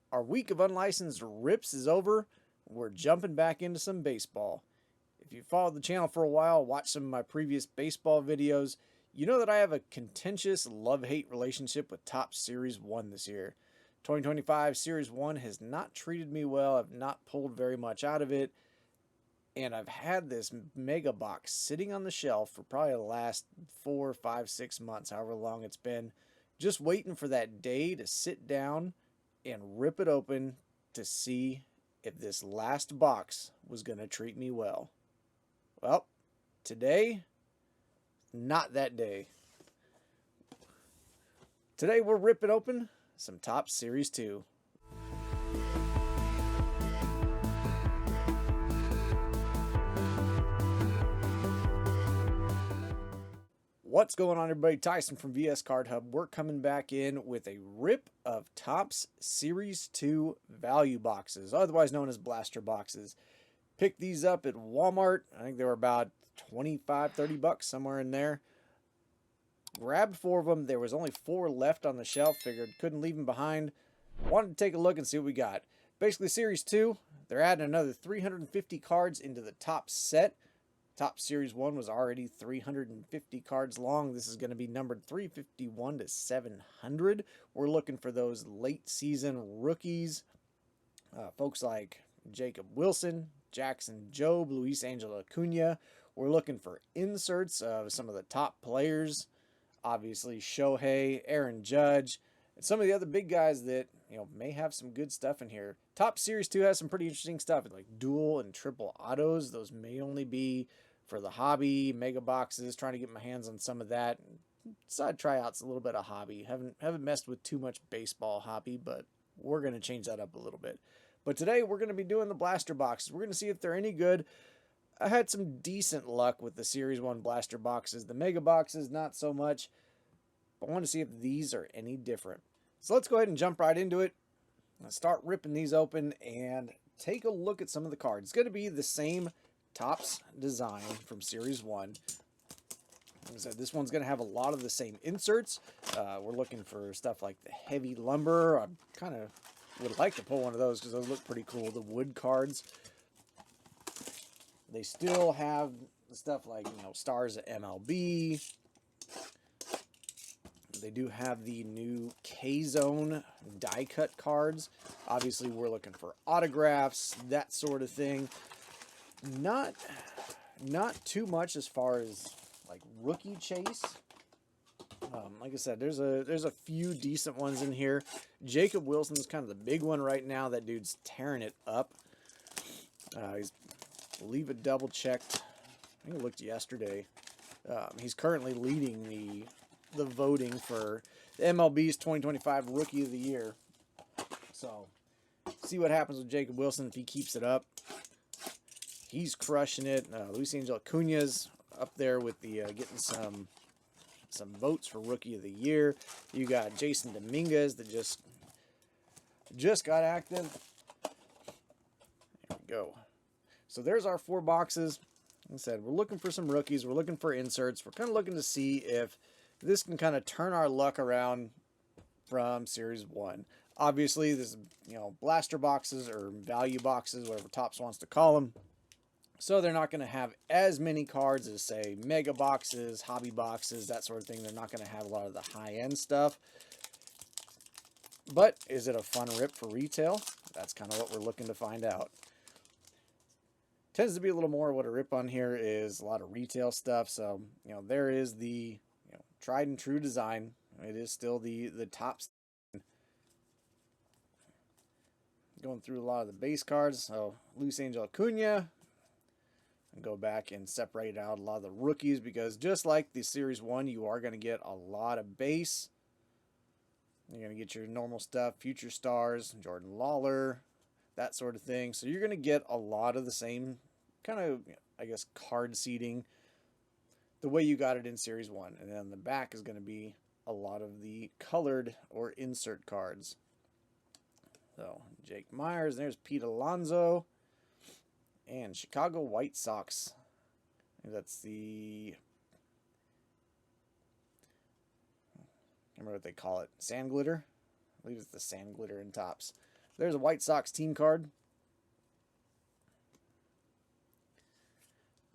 Our week of unlicensed rips is over. We're jumping back into some baseball. If you followed the channel for a while, watched some of my previous baseball videos, you know that I have a contentious love-hate relationship with Topps Series 1 this year. 2025 Series 1 has not treated me well. I've not pulled very much out of it. And I've had this mega box sitting on the shelf for probably the last 4, 5, 6 months, however long it's been, just waiting for that day to sit down and rip it open to see if this last box was going to treat me well. Well, today, not that day. Today we're ripping open some Topps Series 2. What's going on, everybody? Tyson from VS Card Hub. We're coming back in with a rip of Topps Series 2 value boxes, otherwise known as blaster boxes. Picked these up at Walmart. I think they were about 25, 30 bucks, somewhere in there. Grabbed 4 of them. There was only 4 left on the shelf. Figured couldn't leave them behind. Wanted to take a look and see what we got. Basically, Series 2, they're adding another 350 cards into the top set. Topps Series 1 was already 350 cards long. This is going to be numbered 351 to 700. We're looking for those late season rookies. Folks like Jacob Wilson, Jackson Jobe, Luis Angel Acuna. We're looking for inserts of some of the top players. Obviously, Shohei, Aaron Judge, and some of the other big guys that may have some good stuff in here. Topps Series 2 has some pretty interesting stuff, like dual and triple autos. Those may only be for the hobby, mega boxes, trying to get my hands on some of that. Side tryouts, a little bit of hobby. Haven't messed with too much baseball hobby, but we're going to change that up a little bit. But today we're going to be doing the blaster boxes. We're going to see if they're any good. I had some decent luck with the Series 1 blaster boxes. The mega boxes, not so much. But I want to see if these are any different. So let's go ahead and jump right into it. Let's start ripping these open and take a look at some of the cards. It's going to be the same Topps design from Series 1. Like I said, this one's going to have a lot of the same inserts. We're looking for stuff like the heavy lumber. I kind of would like to pull one of those because those look pretty cool. The wood cards. They still have the stuff like, stars at MLB. They do have the new K-Zone die cut cards. Obviously, we're looking for autographs, that sort of thing. Not too much as far as like rookie chase. Like I said, there's a few decent ones in here. Jacob Wilson's kind of the big one right now. That dude's tearing it up. He's, I believe it double checked. I think I looked yesterday. He's currently leading the voting for the MLB's 2025 Rookie of the Year. So, see what happens with Jacob Wilson if he keeps it up. He's crushing it. Luis Angel Acuna's up there with the getting some votes for Rookie of the Year. You got Jason Dominguez that just got active. There we go. So there's our 4 boxes. Like I said, we're looking for some rookies. We're looking for inserts. We're kind of looking to see if this can kind of turn our luck around from Series 1. Obviously, this is, blaster boxes or value boxes, whatever Topps wants to call them. So they're not going to have as many cards as, say, mega boxes, hobby boxes, that sort of thing. They're not going to have a lot of the high-end stuff. But is it a fun rip for retail? That's kind of what we're looking to find out. Tends to be a little more what a rip on here is a lot of retail stuff. So, there is the tried and true design. It is still the Topps. Going through a lot of the base cards. So, Luis Angel Acuna. And go back and separate out a lot of the rookies because just like the Series 1, you are going to get a lot of base. You're going to get your normal stuff, future stars, Jordan Lawler, that sort of thing. So you're going to get a lot of the same kind of, card seeding the way you got it in Series 1. And then the back is going to be a lot of the colored or insert cards. So Jake Myers, there's Pete Alonso. And Chicago White Sox. That's the... I remember what they call it. Sand glitter? I believe it's the sand glitter in Topps. There's a White Sox team card.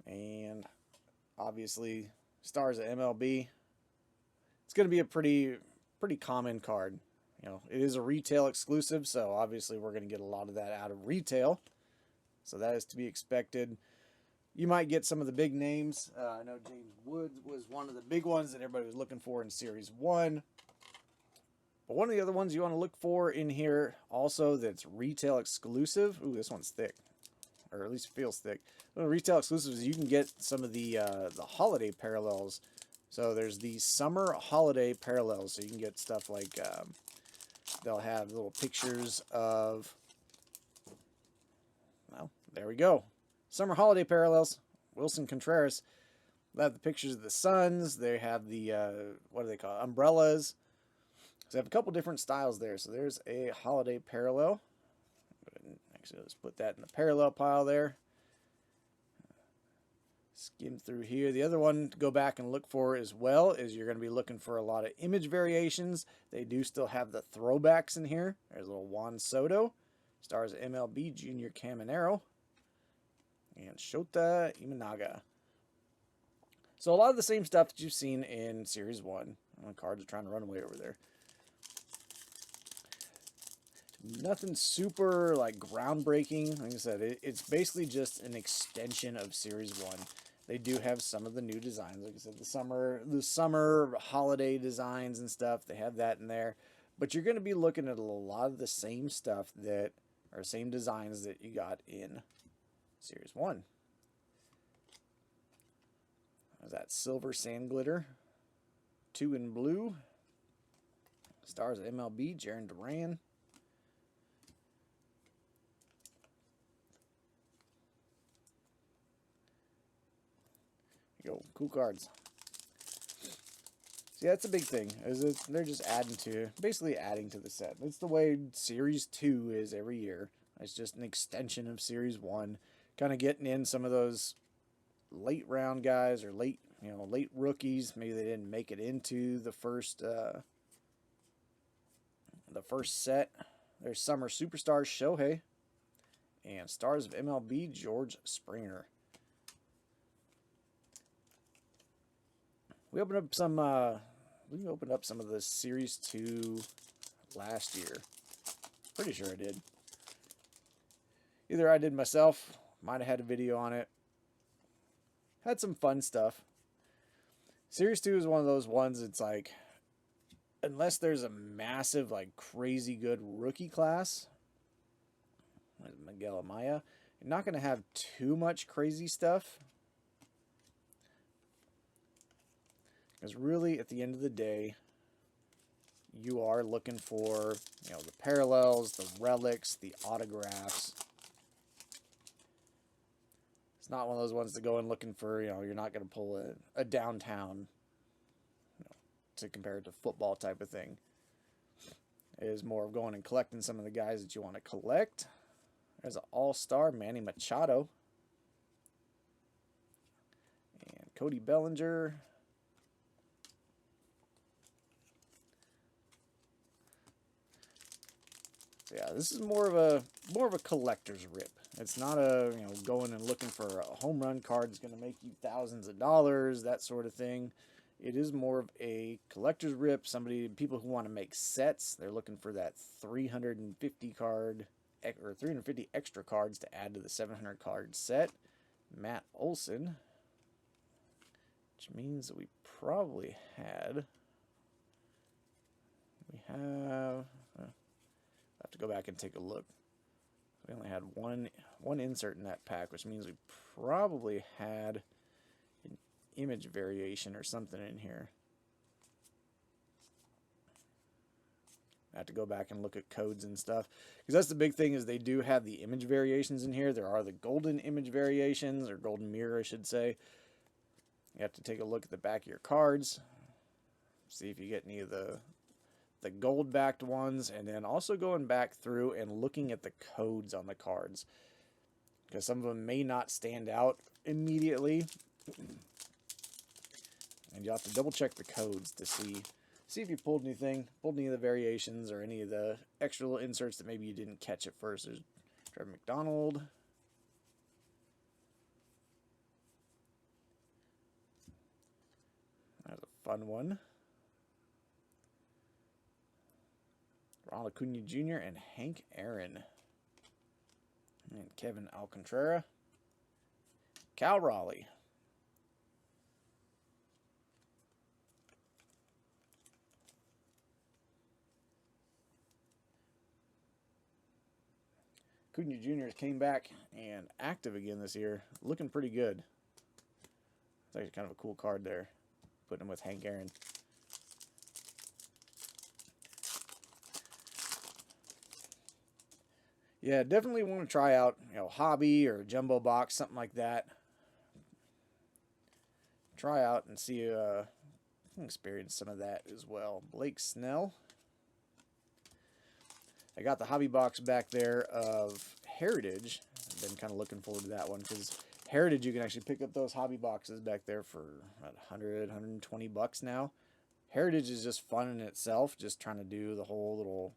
And obviously, stars of MLB. It's going to be a pretty common card. You know, it is a retail exclusive, so obviously we're going to get a lot of that out of retail. So that is to be expected. You might get some of the big names. I know James Woods was one of the big ones that everybody was looking for in Series 1. But one of the other ones you want to look for in here also that's retail exclusive. Ooh, this one's thick. Or at least feels thick. One of the retail exclusives, you can get some of the holiday parallels. So there's the summer holiday parallels. So you can get stuff like, they'll have little pictures of, well, there we go. Summer holiday parallels, Wilson Contreras. They have the pictures of the suns. They have the, what do they call it? Umbrellas. So they have a couple different styles there. So there's a holiday parallel. Actually, let's put that in the parallel pile there. Skim through here. The other one to go back and look for as well is you're going to be looking for a lot of image variations. They do still have the throwbacks in here. There's a little Juan Soto. Stars MLB Junior Caminero. And Shota Imanaga. So a lot of the same stuff that you've seen in Series 1. My cards are trying to run away over there. Nothing super like groundbreaking. Like I said, it's basically just an extension of Series 1. They do have some of the new designs. Like I said, the summer holiday designs and stuff. They have that in there. But you're going to be looking at a lot of the same stuff that are same designs that you got in Series 1. There's that silver sand glitter. 2 in blue. Stars of MLB, Jarren Duran. Go, cool cards. See, that's a big thing. They're just basically adding to the set. That's the way Series 2 is every year. It's just an extension of Series 1, kind of getting in some of those late round guys or late rookies. Maybe they didn't make it into the first set. There's Summer Superstars Shohei and Stars of MLB George Springer. We opened up some. We opened up some of the Series 2 last year. Pretty sure I did. Either I did myself. Might have had a video on it. Had some fun stuff. Series 2 is one of those ones. It's like, unless there's a massive, like crazy good rookie class, like Miguel Amaya, you're not going to have too much crazy stuff. Because really, at the end of the day, you are looking for, the parallels, the relics, the autographs. It's not one of those ones to go in looking for, you're not going to pull a downtown, to compare it to football type of thing. It is more of going and collecting some of the guys that you want to collect. There's an all-star, Manny Machado. And Cody Bellinger. Yeah, this is more of a collector's rip. It's not a going and looking for a home run card that's going to make you thousands of dollars, that sort of thing. It is more of a collector's rip. People who want to make sets, they're looking for that 350 card or 350 extra cards to add to the 700 card set. Matt Olson, which means that we probably had. I have to go back and take a look. We only had one insert in that pack, which means we probably had an image variation or something in here. I have to go back and look at codes and stuff, because that's the big thing, is they do have the image variations in here. There are the golden image variations, or golden mirror, I should say. You have to take a look at the back of your cards, see if you get any of the gold backed ones, and then also going back through and looking at the codes on the cards, because some of them may not stand out immediately, and you have to double check the codes to see see if you pulled anything, pulled any of the variations or any of the extra little inserts that maybe you didn't catch at first. There's Trevor McDonald. That's a fun one. Ronald Acuna Jr. and Hank Aaron. And Kevin Alcantara. Cal Raleigh. Acuna Jr. came back and active again this year. Looking pretty good. It's actually kind of a cool card there. Putting him with Hank Aaron. Yeah, definitely want to try out, hobby or jumbo box, something like that. Try out and see, experience some of that as well. Blake Snell. I got the hobby box back there of Heritage. I've been kind of looking forward to that one because Heritage, you can actually pick up those hobby boxes back there for about 100, 120 bucks now. Heritage is just fun in itself, just trying to do the whole little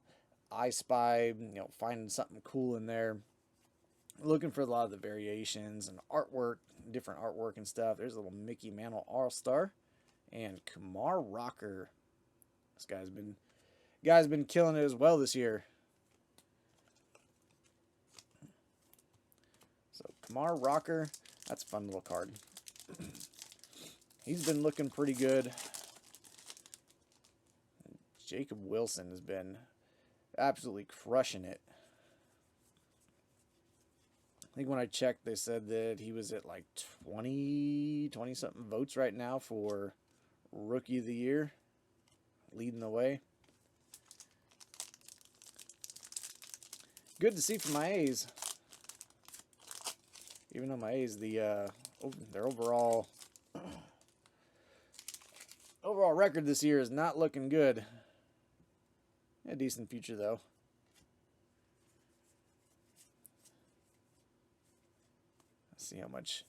I Spy, finding something cool in there. Looking for a lot of the variations and artwork, different artwork and stuff. There's a little Mickey Mantle All-Star and Kumar Rocker. This guy's been killing it as well this year. So Kumar Rocker, that's a fun little card. He's been looking pretty good. Jacob Wilson has been absolutely crushing it. I think when I checked, they said that he was at like 20-something votes right now for Rookie of the Year, leading the way. Good to see from my A's. Even though my A's, their overall record this year is not looking good. A decent future though. Let's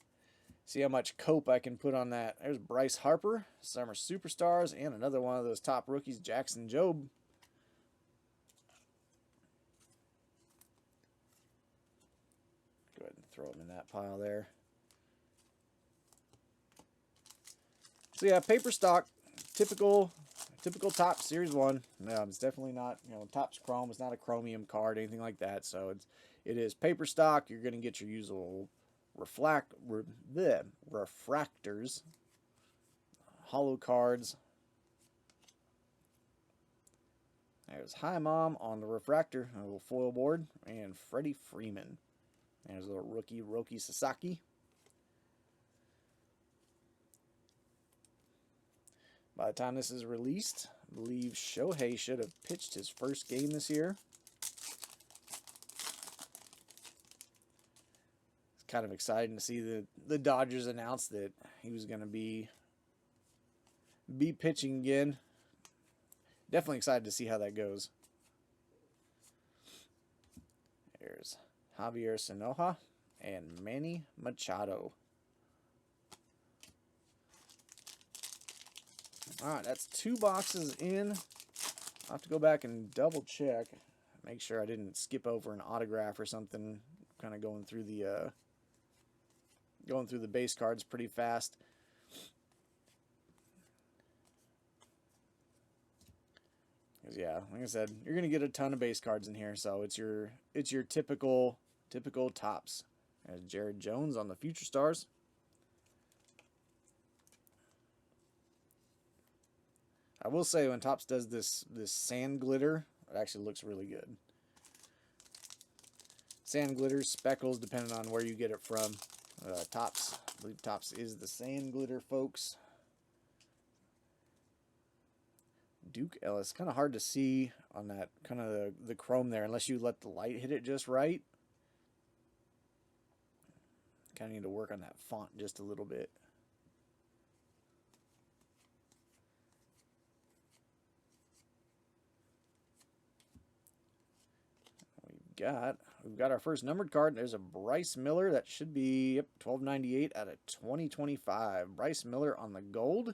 see how much cope I can put on that. There's Bryce Harper, Summer Superstars, and another one of those top rookies, Jackson Jobe. Go ahead and throw him in that pile there. So yeah, paper stock, typical top Series 1. No, it's definitely not, Topps Chrome. It's not a chromium card, anything like that. So it is paper stock. You're going to get your usual refractors, hollow cards. There's Hi Mom on the refractor, a little foil board, and Freddie Freeman. There's a little rookie Roki Sasaki. By the time this is released, I believe Shohei should have pitched his first game this year. It's kind of exciting to see the Dodgers announce that he was going to be pitching again. Definitely excited to see how that goes. There's Javier Sinoja and Manny Machado. Alright, that's 2 boxes in. I'll have to go back and double check. Make sure I didn't skip over an autograph or something. Kind of going through the base cards pretty fast. Because yeah, like I said, you're gonna get a ton of base cards in here, so it's your typical tops. There's Jared Jones on the Future Stars. I will say when Topps does this sand glitter, it actually looks really good. Sand glitters, speckles, depending on where you get it from. Topps, I believe Topps is the sand glitter, folks. Duke Ellis, kind of hard to see on that kind of the chrome there, unless you let the light hit it just right. Kind of need to work on that font just a little bit. We've got our first numbered card. There's a Bryce Miller. That should be $12.98 out of 2025. Bryce Miller on the gold.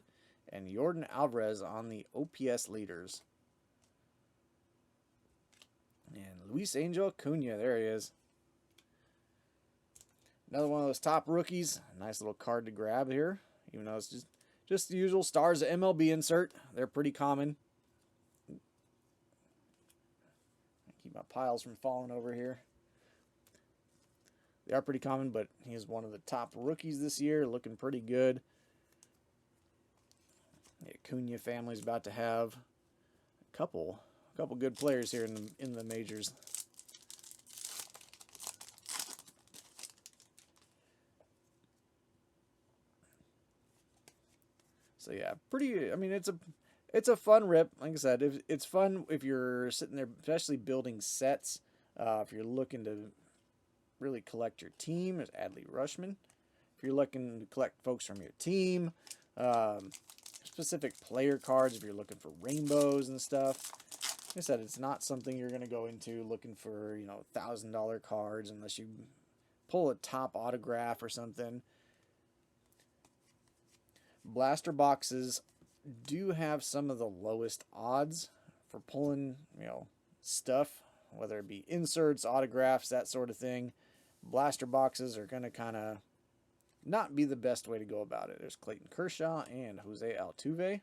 And Jordan Alvarez on the OPS leaders. And Luis Angel Acuna, there he is. Another one of those top rookies. Nice little card to grab here. Even though it's just the usual Stars of MLB insert. They're pretty common. Keep my piles from falling over here. They are pretty common, but he is one of the top rookies this year. Looking pretty good. The Acuna family's about to have a couple good players here in the majors. So yeah, I mean, it's a fun rip. Like I said, it's fun if you're sitting there, especially building sets. If you're looking to really collect your team, there's Adley Rutschman. If you're looking to collect folks from your team, specific player cards, if you're looking for rainbows and stuff. Like I said, it's not something you're going to go into looking for, $1,000 cards unless you pull a top autograph or something. Blaster boxes do have some of the lowest odds for pulling, stuff, whether it be inserts, autographs, that sort of thing. Blaster boxes are going to kind of not be the best way to go about it. There's Clayton Kershaw and Jose Altuve.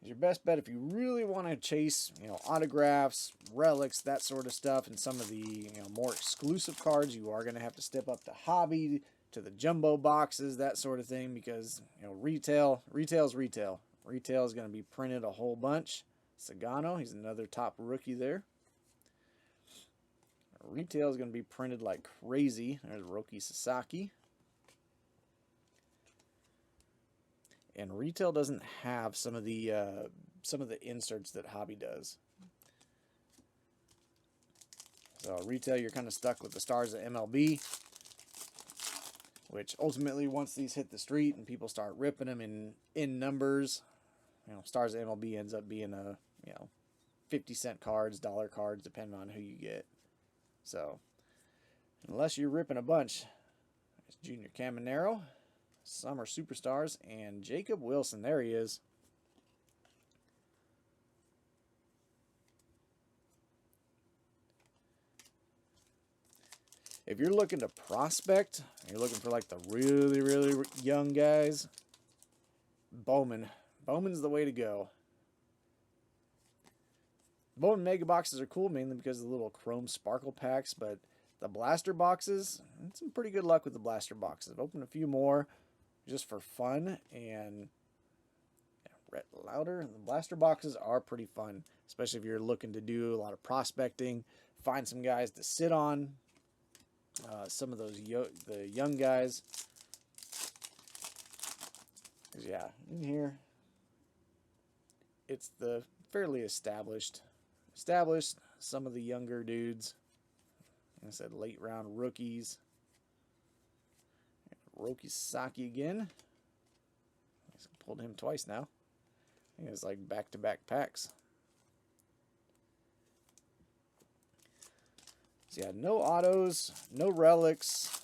Your best bet if you really want to chase, autographs, relics, that sort of stuff, and some of the, more exclusive cards, you are going to have to step up to hobby, to the jumbo boxes, that sort of thing, because, retail's retail. Retail is going to be printed a whole bunch. Sagano, he's another top rookie there. Retail is going to be printed like crazy. There's Roki Sasaki. And retail doesn't have some of the inserts that hobby does. So retail, you're kind of stuck with the Stars of MLB, which ultimately, once these hit the street and people start ripping them in numbers, Stars of MLB ends up being a 50-cent cards, dollar cards, depending on who you get. So unless you're ripping a bunch, it's Junior Caminero, Summer Superstars, and Jacob Wilson. There he is. If you're looking to prospect, you're looking for like the really, really young guys, Bowman. Bowman's the way to go. Bowman Mega Boxes are cool mainly because of the little chrome sparkle packs, but the blaster boxes, some pretty good luck with the blaster boxes. I've opened a few more just for fun, and Rhett Lauder. The blaster boxes are pretty fun, especially if you're looking to do a lot of prospecting, find some guys to sit on. Some of those the young guys. Yeah, in here, it's the fairly established. Some of the younger dudes. Like I said, late round rookies. Roki Sasaki again. He's pulled him twice now. I think it's like back-to-back packs. So yeah, no autos, no relics,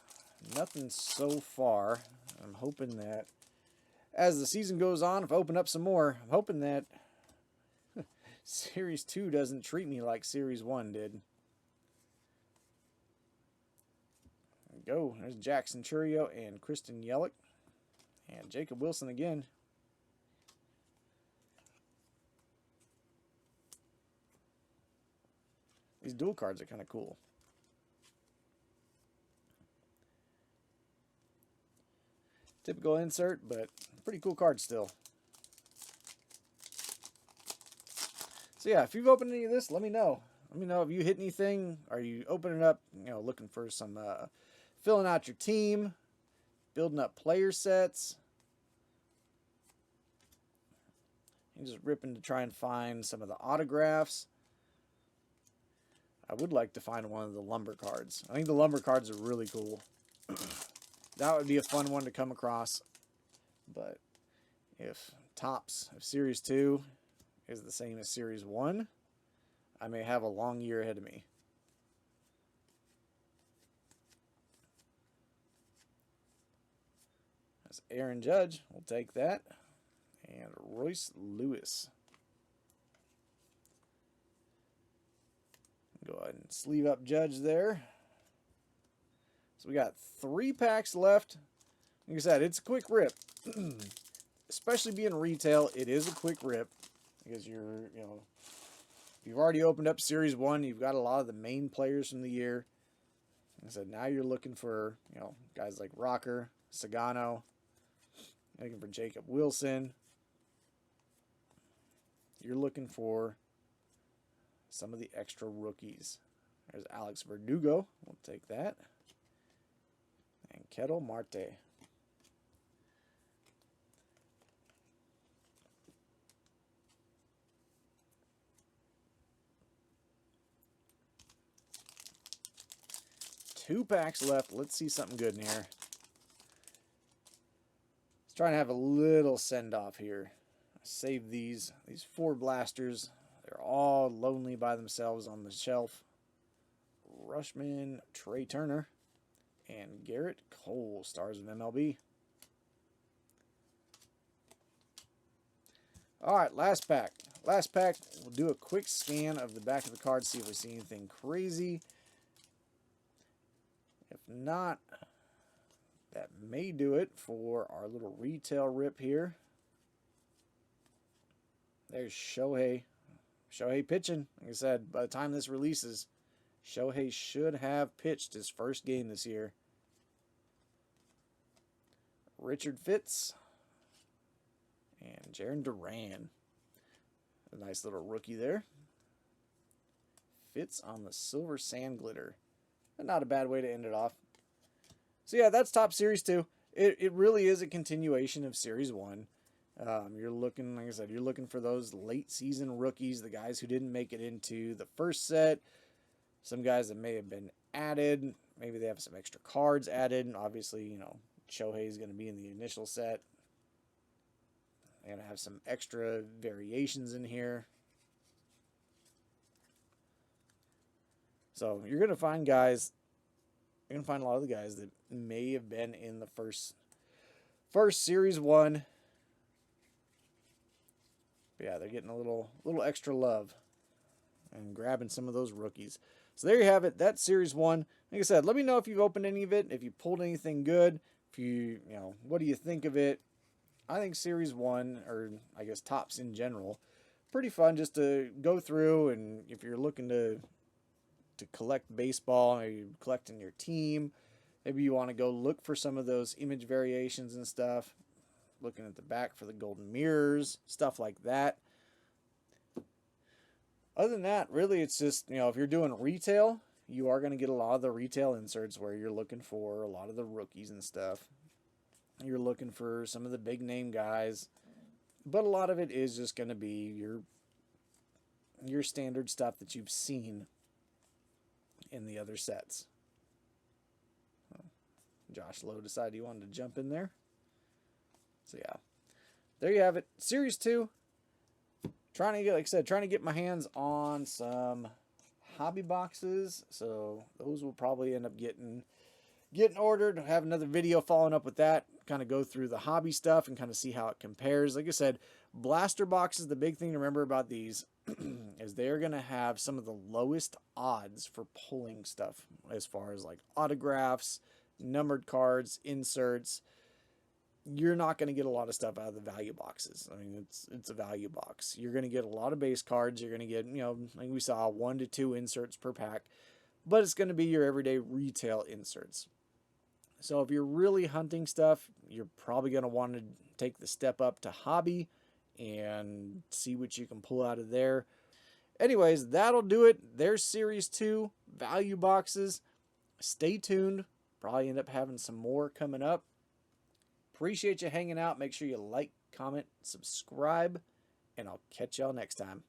nothing so far. I'm hoping that as the season goes on, if I open up some more, I'm hoping that Series 2 doesn't treat me like Series 1 did. There we go. There's Jackson Churio and Kristen Yelich. And Jacob Wilson again. These dual cards are kind of cool. Typical insert, but pretty cool card still. So yeah, if you've opened any of this, let me know. Let me know if you hit anything. Are you opening up, looking for some, filling out your team, building up player sets. You're just ripping to try and find some of the autographs. I would like to find one of the lumber cards. I think the lumber cards are really cool. That would be a fun one to come across. But if Series 2 is the same as Series 1, I may have a long year ahead of me. Aaron Judge. We'll take that. And Royce Lewis. Go ahead and sleeve up Judge there. So we got 3 packs left. Like I said, it's a quick rip. Especially being retail, it is a quick rip. Because you're, you've already opened up Series 1. You've got a lot of the main players from the year. Like I said, now you're looking for, guys like Rocker, Sagano. You're looking for Jacob Wilson. You're looking for some of the extra rookies. There's Alex Verdugo. We'll take that. And Kettle Marte. Two packs left. Let's see something good in here. Let's try and have a little send-off here. Save these 4 blasters. They're all lonely by themselves on the shelf. Rushman, Trey Turner, and Garrett Cole, stars of MLB. All right, last pack. Last pack, we'll do a quick scan of the back of the card, see if we see anything crazy. If not, that may do it for our little retail rip here. There's Shohei. Shohei pitching. Like I said, by the time this releases, Shohei should have pitched his first game this year. Richard Fitz. And Jaron Duran. A nice little rookie there. Fitz on the Silver Sand Glitter. But not a bad way to end it off. So yeah, that's Top Series 2. It really is a continuation of Series 1. You're looking, like I said, you're looking for those late season rookies, the guys who didn't make it into the first set. Some guys that may have been added. Maybe they have some extra cards added. And obviously, Shohei is going to be in the initial set. They're going to have some extra variations in here. So you're going to find guys, you're going to find a lot of the guys that may have been in the first Series 1. But yeah, they're getting a little extra love and grabbing some of those rookies. So there you have it. That's Series 1. Like I said, let me know if you've opened any of it, if you pulled anything good, if you what do you think of it? I think Series 1, or I guess Tops in general, pretty fun just to go through, and if you're looking to collect baseball, or you're collecting your team, maybe you want to go look for some of those image variations and stuff, looking at the back for the golden mirrors, stuff like that. Other than that, really, it's just, if you're doing retail, you are going to get a lot of the retail inserts where you're looking for a lot of the rookies and stuff. You're looking for some of the big name guys, but a lot of it is just going to be your standard stuff that you've seen in the other sets. Josh Lowe decided he wanted to jump in there. So yeah, there you have it. Series 2. Trying to get, like I said, trying to get my hands on some hobby boxes. So those will probably end up getting ordered. I'll have another video following up with that. Kind of go through the hobby stuff and kind of see how it compares. Like I said, blaster boxes, the big thing to remember about these is they're going to have some of the lowest odds for pulling stuff as far as like autographs, numbered cards, inserts. You're not going to get a lot of stuff out of the value boxes. I mean, it's a value box. You're going to get a lot of base cards. You're going to get, like we saw, 1 to 2 inserts per pack. But it's going to be your everyday retail inserts. So if you're really hunting stuff, you're probably going to want to take the step up to hobby and see what you can pull out of there. Anyways, that'll do it. There's Series 2 value boxes. Stay tuned. Probably end up having some more coming up. Appreciate you hanging out. Make sure you like, comment, subscribe, and I'll catch y'all next time.